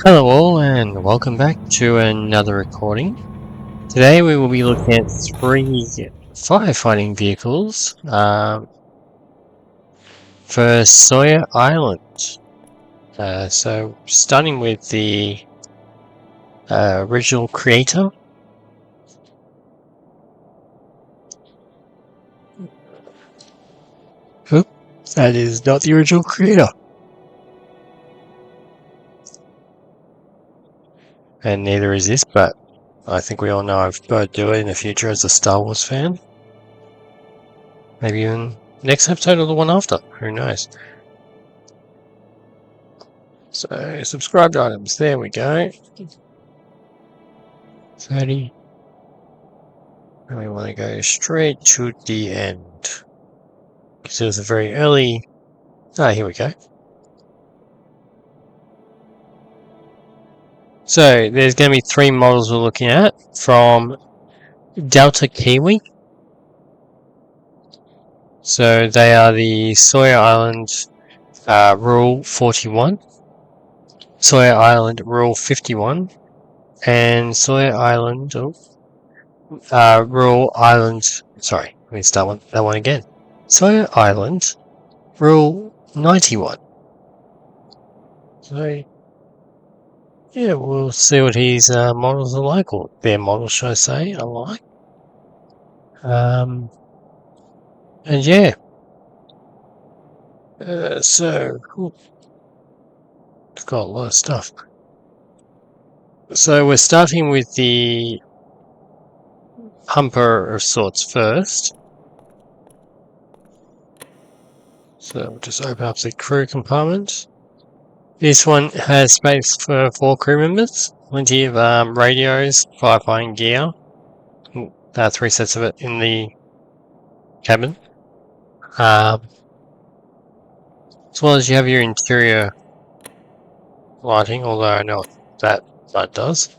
Hello all and welcome back to another recording. Today we will be looking at 3 firefighting vehicles for Sawyer Island. So starting with the original creator. Oop, that is not the original creator. And neither is this, but I think we all know I've got to do it in the future as a Star Wars fan. Maybe even next episode or the one after, who knows. So, subscribed items, there we go. 30. And we want to go straight to the end. Because it was a very early... here we go. So, there's going to be 3 models we're looking at from Delta Kiwi. So, they are the Sawyer Island Rule 41, Sawyer Island Rule 51, and Sawyer Island... Rule Island... Sorry, let me start that one again. Sawyer Island Rule 91. So... yeah, we'll see what his models are like, or their models, should I say, are like. And yeah. So, it's got a lot of stuff. So we're starting with the humper of sorts first. So we'll just open up the crew compartment. This one has space for 4 crew members, plenty of radios, firefighting gear, 3 sets of it in the cabin. As well as you have your interior lighting, although I know what that does.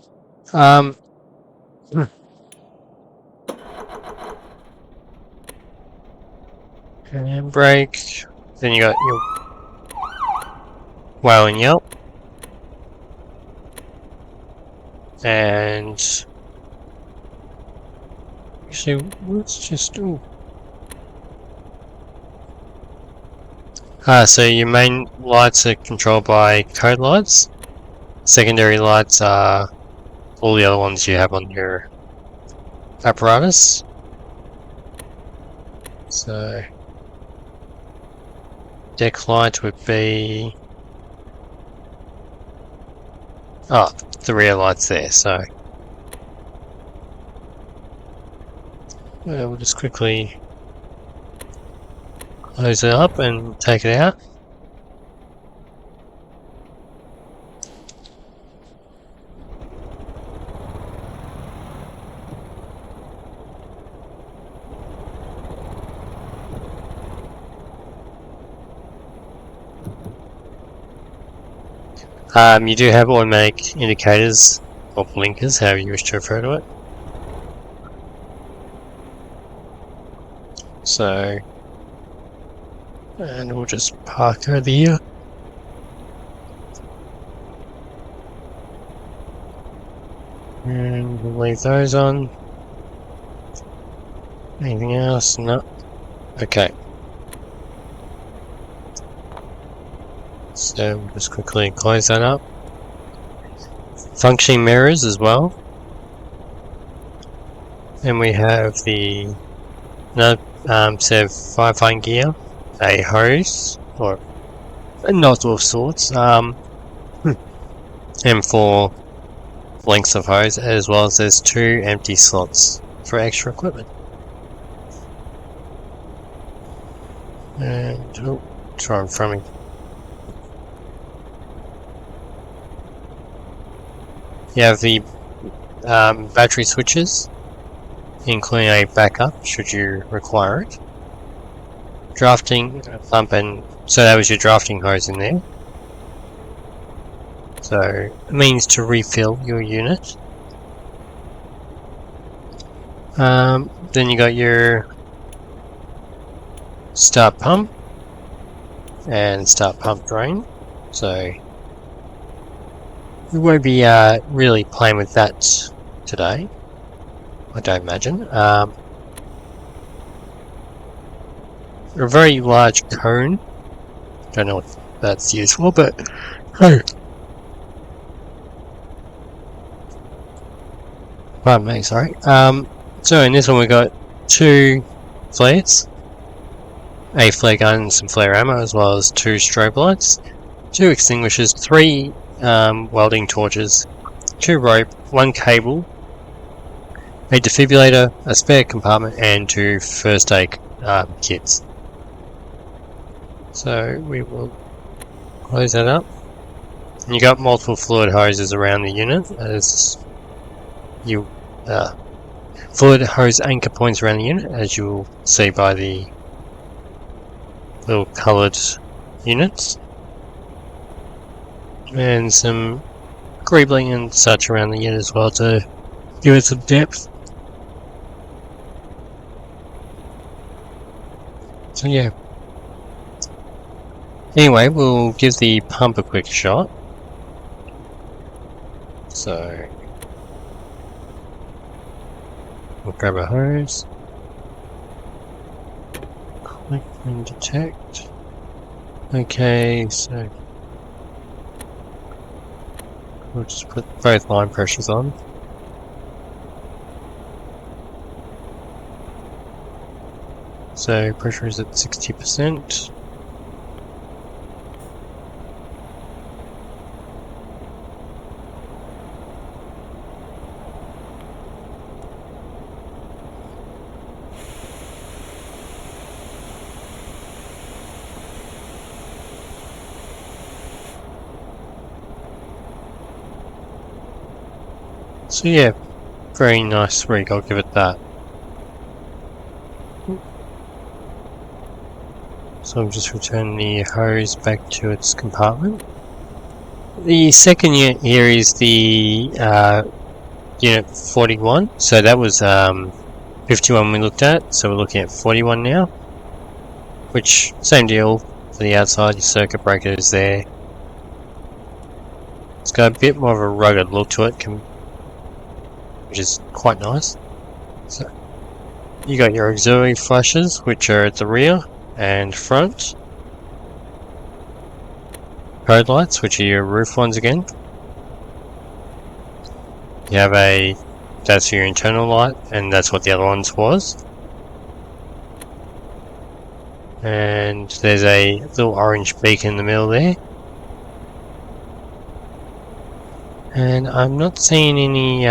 Handbrake. Then you got your whale and yelp. And actually, let's just do. So your main lights are controlled by code lights. Secondary lights are all the other ones you have on your apparatus. So deck light would be the rear lights there. So we'll just quickly close it up and take it out. You do have automatic indicators or blinkers, however you wish to refer to it. So, and we'll just park over here. And we'll leave those on. Anything else? No. Okay. So we'll just quickly close that up. Functioning mirrors as well. And we have the another set of firefighting gear, a hose or a nozzle of sorts, and 4 lengths of hose, as well as there's 2 empty slots for extra equipment. And try and from me. You have the battery switches, including a backup should you require it. Drafting pump, and so that was your drafting hose in there. So it means to refill your unit. Then you got your start pump and start pump drain. So We won't be really playing with that today, I don't imagine. A very large cone. Don't know what that's used for, but hey. Pardon me, sorry. So in this one we got 2 flares, a flare gun and some flare ammo, as well as 2 strobe lights, 2 extinguishers, 3 welding torches, 2 rope, 1 cable, a defibrillator, a spare compartment, and 2 first aid kits. So we will close that up. And you got multiple fluid hoses around the unit, as you fluid hose anchor points around the unit, as you will see by the little coloured units, and some greebling and such around the unit as well to give it some depth. So yeah. Anyway, we'll give the pump a quick shot. So we'll grab a hose. Click and detect. Okay, so we'll just put both line pressures on. So pressure is at 60%. So yeah, very nice rig, I'll give it that. So I'm just returning the hose back to its compartment. The second unit here is the unit 41, so that was 51 we looked at, so we're looking at 41 now. Which, same deal for the outside, your circuit breaker is there. It's got a bit more of a rugged look to it, which is quite nice. So you got your auxiliary flashes, which are at the rear and front. Code lights, which are your roof ones again. You have that's your internal light, and that's what the other ones was. And there's a little orange beacon in the middle there. And I'm not seeing any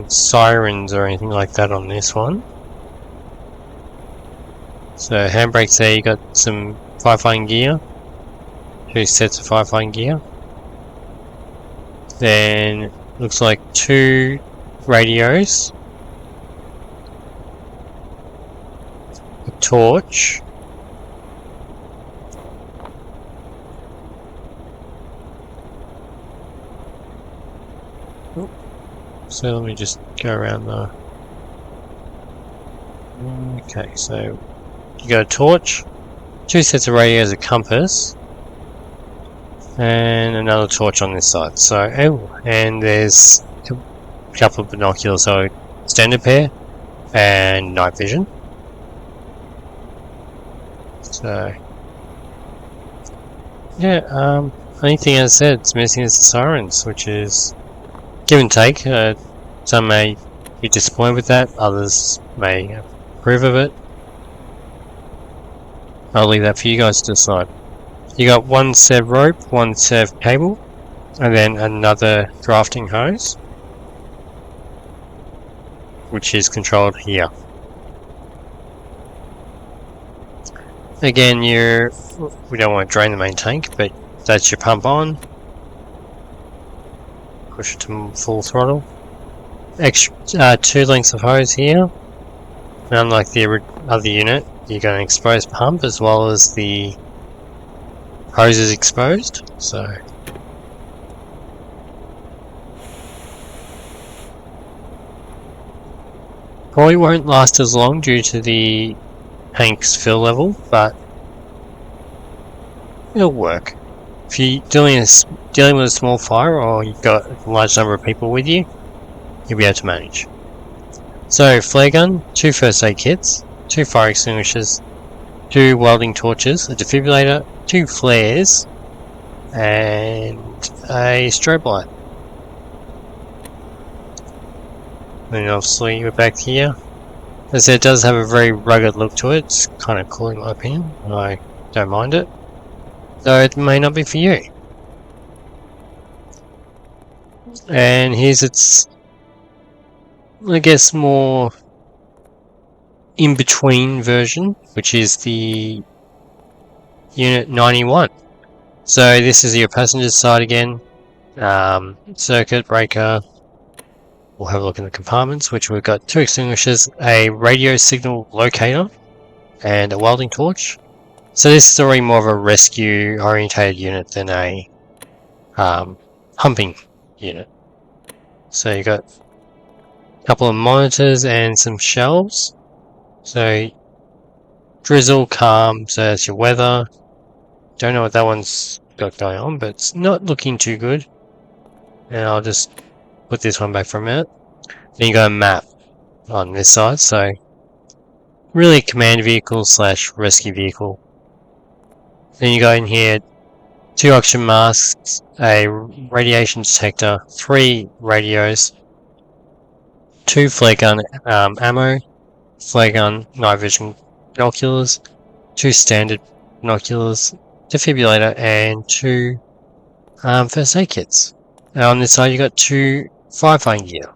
sirens or anything like that on this one. So handbrakes there, you got some firefighting gear. 2 sets of firefighting gear. Then looks like 2 radios. A torch. So let me just go around the... Okay, so you got a torch, 2 sets of radios, a compass, and another torch on this side. So, and there's a couple of binoculars, so standard pair and night vision. So yeah, only thing as I said, it's missing is the sirens, which is give and take. Some may be disappointed with that, others may approve of it. I'll leave that for you guys to decide. You got 1 set of rope, 1 set of cable, and then another drafting hose, which is controlled here. Again, we don't want to drain the main tank, but that's your pump on. Push it to full throttle. Extra 2 lengths of hose here. And unlike the other unit, you got an exposed pump as well as the hose is exposed. So probably won't last as long due to the tank's fill level, but it'll work. If you're doing a dealing with a small fire or you've got a large number of people with you, you'll be able to manage. So, flare gun, 2 first aid kits, 2 fire extinguishers, 2 welding torches, a defibrillator, 2 flares, and a strobe light. And obviously we're back here. As I said, it does have a very rugged look to it. It's kind of cool in my opinion. I don't mind it. Though it may not be for you. And here's its, I guess, more in-between version, which is the Unit 91. So this is your passenger side again. Circuit breaker. We'll have a look in the compartments, which we've got 2 extinguishers, a radio signal locator, and a welding torch. So this is already more of a rescue orientated unit than a humping unit. So you got a couple of monitors and some shelves. So drizzle, calm, so that's your weather. Don't know what that one's got going on, but it's not looking too good. And I'll just put this one back for a minute. Then you got a map on this side, so really a command vehicle / rescue vehicle. Then you got in here 2 oxygen masks, a radiation detector, 3 radios, 2 flare gun ammo, flare gun night vision binoculars, 2 standard binoculars, defibrillator, and 2 first aid kits. Now on this side you got 2 firefighting gear.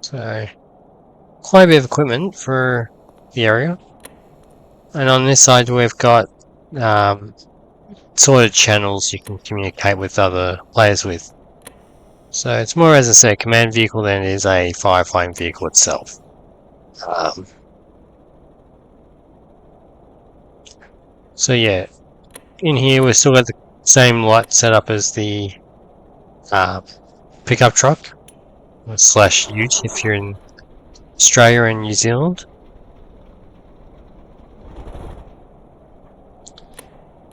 So quite a bit of equipment for the area. And on this side we've got sort of channels you can communicate with other players with. So it's more, as I say, a command vehicle than it is a firefighting vehicle itself. So yeah, in here we've still got the same light setup as the pickup truck / ute if you're in Australia and New Zealand.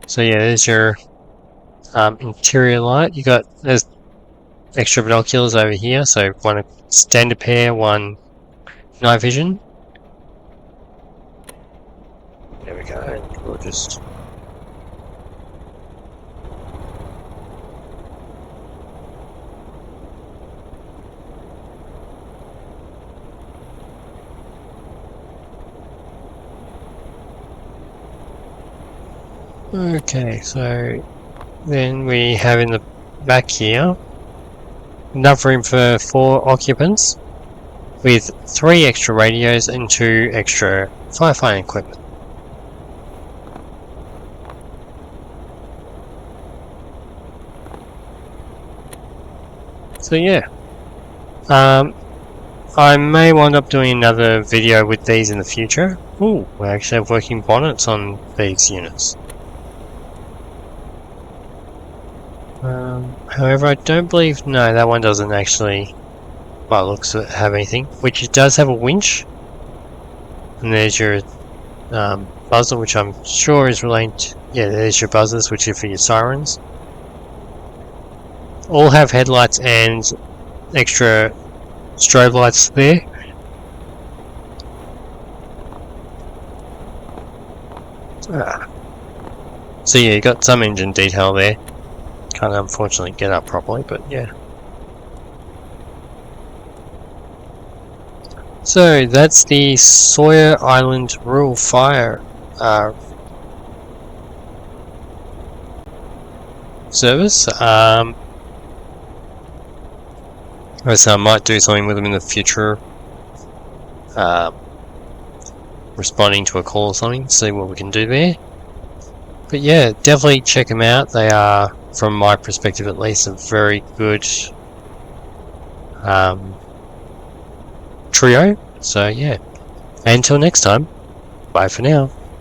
So yeah, there's your interior light. There's extra binoculars over here, so 1 standard pair, 1 night vision. There we go. We'll just okay, so then we have in the back here enough room for 4 occupants with 3 extra radios and 2 extra firefighting equipment. So yeah, I may wind up doing another video with these in the future. Ooh, we actually have working bonnets on these units. However, I don't believe, no, that one doesn't actually, by the looks of it, have anything. Which it does have a winch. And there's your buzzer, which I'm sure is related to, yeah, there's your buzzers, which are for your sirens. All have headlights and extra strobe lights there. So yeah, you got some engine detail there. Can't unfortunately get up properly, but yeah. So that's the Sawyer Island Rural Fire service. So I might do something with them in the future, responding to a call or something, see what we can do there. But yeah, definitely check them out. They are, from my perspective at least, a very good trio. So yeah, until next time, bye for now.